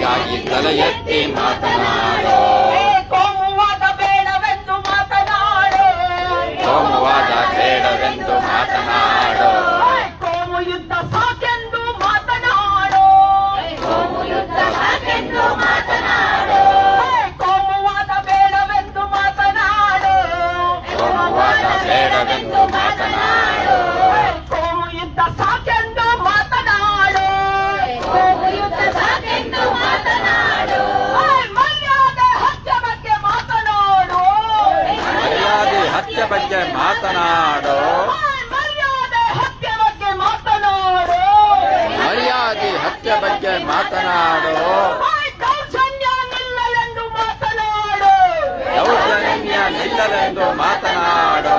ನ್ಯಾಯಕ್ಕಾಗಿ ತಲೆ ಎತ್ತಿ ಮಾತನಾಡೋ. ಕೋಮುವಾದ ಬೇಡವೆಂದು ಮಾತನಾಡು. ಕೋಮುವಾದ ಬೇಡವೆಂದು ಮಾತನಾಡೋ. ಕೋಮು ಯುದ್ಧ ಸಾಕೆಂದು ಮಾತನಾಡು. ಕೋಮು ಯುದ್ಧ ಸಾಕೆಂದು ಮಾತನಾಡು. ಕೋಮುವಾದ ಬೇಡವೆಂದು ಮಾತನಾಡು. ಕೋಮುವಾದ ಬೇಡವೆಂದು ಮಾತನಾಡೋ. ಕೋಮು ಯುದ್ಧ ಸಾಕೆಂದು ಮಾತನಾಡು. ಕೋಮು ಯುದ್ಧ ಸಾಕೆಂದು ಮಾತನಾಡು. ಮರ್ಯಾದೆ ಹತ್ಯೆ ಬಗ್ಗೆ ಮಾತನಾಡು. ಮರ್ಯಾದೆ ಹತ್ಯೆ ಬಗ್ಗೆ ಮಾತನಾಡೋ. ಮರ್ಯಾದೆ ಹತ್ಯೆ ಬಗ್ಗೆ ಮಾತನಾಡು. ಮರ್ಯಾದೆ ಹತ್ಯೆ ಬಗ್ಗೆ ಮಾತನಾಡೋ. ದೌರ್ಜನ್ಯ ನಿಲ್ಲಲೆಂದು ಮಾತನಾಡು. ದೌರ್ಜನ್ಯ ನಿಲ್ಲಲೆಂದು ಮಾತನಾಡೋ.